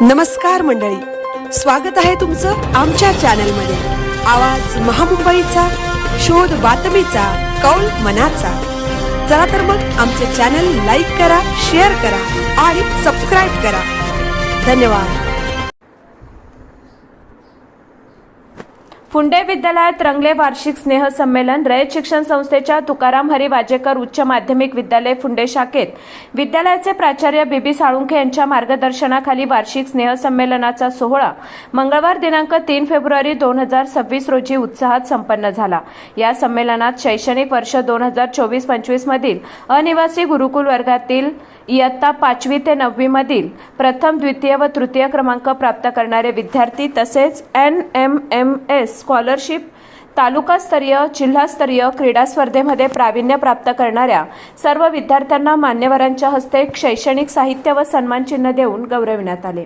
नमस्कार मंडळी, स्वागत आहे तुमचं आमच्या चॅनलमध्ये। आवाज महामुंबईचा, शोध बातमीचा, कौल मनाचा। चला तर मग आमचे चॅनल लाईक करा, शेअर करा आणि सबस्क्राइब करा। धन्यवाद। फुंडे विद्यालयात रंगले वार्षिक स्नेह संमेलन। रयत शिक्षण संस्थेच्या तुकाराम हरी वाजेकर उच्च माध्यमिक विद्यालय फुंडे शाखेत विद्यालयाचे प्राचार्य बीबी साळुंखे यांच्या मार्गदर्शनाखाली वार्षिक स्नेह संमेलनाचा सोहळा मंगळवार दिनांक 3 फेब्रुवारी 2026 रोजी उत्साहात संपन्न झाला। या संमेलनात शैक्षणिक वर्ष 2024-25 मधील अनिवासी गुरुकुल वर्गातील इयत्ता 5वी ते 9वी मधील प्रथम, द्वितीय व तृतीय क्रमांक प्राप्त करणारे विद्यार्थी तसेच NMMS स्कॉलरशिप, तालुकास्तरीय, जिल्हास्तरीय क्रीडा स्पर्धेमध्ये प्रावीण्य प्राप्त करणाऱ्या सर्व विद्यार्थ्यांना मान्यवरांच्या हस्ते शैक्षणिक साहित्य व सन्मानचिन्ह देऊन गौरविण्यात आले।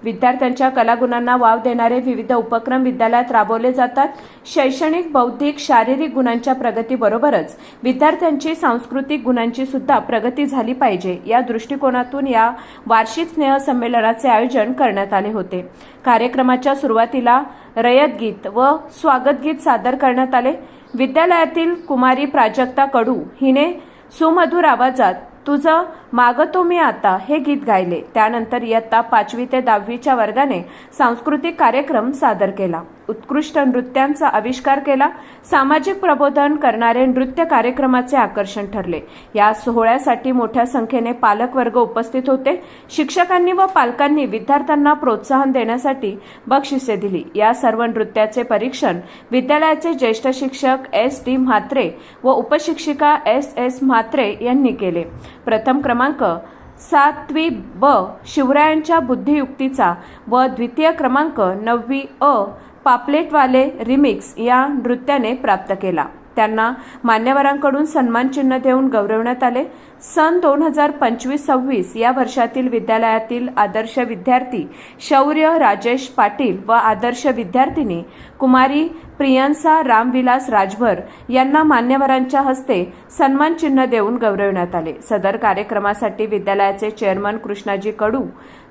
विद्यार्थ्यांच्या कलागुणांना वाव देणारे विविध उपक्रम विद्यालयात राबवले जातात। शैक्षणिक, बौद्धिक, शारीरिक गुणांच्या प्रगतीबरोबरच विद्यार्थ्यांची सांस्कृतिक गुणांची सुद्धा प्रगती झाली पाहिजे या दृष्टिकोनातून या वार्षिक स्नेह संमेलनाचे आयोजन करण्यात आले होते। कार्यक्रमाच्या सुरुवातीला रयत गीत व स्वागत गीत सादर करण्यात आले। विद्यालयातील कुमारी प्राजक्ता कडू हिने सुमधुर आवाजात तुझं मागतो मी आता हे गीत गायले। त्यानंतर इयत्ता 5वी ते 10वीच्या वर्गाने सांस्कृतिक कार्यक्रम सादर केला। उत्कृष्ट नृत्यांचा आविष्कार केला। सामाजिक प्रबोधन करणारे नृत्य कार्यक्रमाचे आकर्षण ठरले। या सोहळ्यासाठी मोठ्या संख्येने पालक वर्ग उपस्थित होते। शिक्षकांनी व पालकांनी विद्यार्थ्यांना प्रोत्साहन देण्यासाठी बक्षिसे दिली। या सर्व नृत्याचे परीक्षण विद्यालयाचे ज्येष्ठ शिक्षक SD म्हात्रे व उपशिक्षिका SS म्हात्रे यांनी केले। प्रथम क्रमांक 7वी ब शिवरायांच्या बुद्धियुक्तीचा व द्वितीय क्रमांक 9वी अ पापलेटवाले रिमिक्स या नृत्याने प्राप्त केला। त्यांना मान्यवरांकडून सन्मानचिन्ह देऊन गौरवण्यात आले। सन 2025-26 या वर्षातील विद्यालयातील आदर्श विद्यार्थी शौर्य राजेश पाटील व आदर्श विद्यार्थिनी कुमारी प्रियंसा रामविलास राजभर यांना मान्यवरांच्या हस्ते सन्मानचिन्ह देऊन गौरवण्यात आले। सदर कार्यक्रमासाठी विद्यालयाचे चेअरमन कृष्णाजी कडू,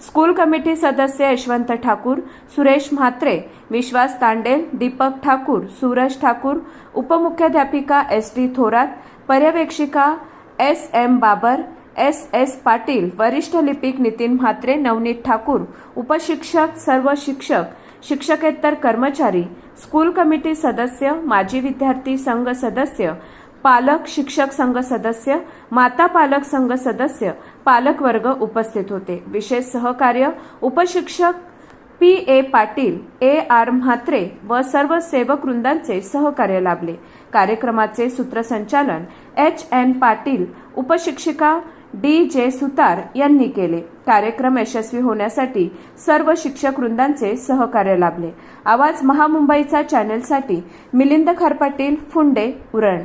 स्कूल कमिटी सदस्य यशवंत ठाकूर, सुरेश म्हात्रे, विश्वास Tandel, Deepak Thakur, Suraj Thakur, उपमुख्याध्यापिका SD Thorat, पर्यवेक्षिका SM Babar, SS Patil, वरिष्ठ लिपिक नितीन म्हात्रे, नवनीत ठाकूर, उपशिक्षक, सर्व शिक्षक, शिक्षकेतर कर्मचारी, स्कूल कमिटी सदस्य, माजी विद्यार्थी संघ सदस्य, पालक शिक्षक संघ सदस्य, माता पालक संघ सदस्य, पालक वर्ग उपस्थित होते। विशेष सहकार्य उपशिक्षक PA पाटील, AR म्हात्रे व सर्व सेवक वृंदांचे सहकार्य लाभले। कार्यक्रमाचे सूत्रसंचालन HN पाटील, उपशिक्षिका DJ सुतार यांनी केले। कार्यक्रम यशस्वी होण्यासाठी सर्व शिक्षक वृंदांचे सहकार्य लाभले। आवाज महामुंबईचा चॅनलसाठी मिलिंद खरपाटील, फुंडे, उरण।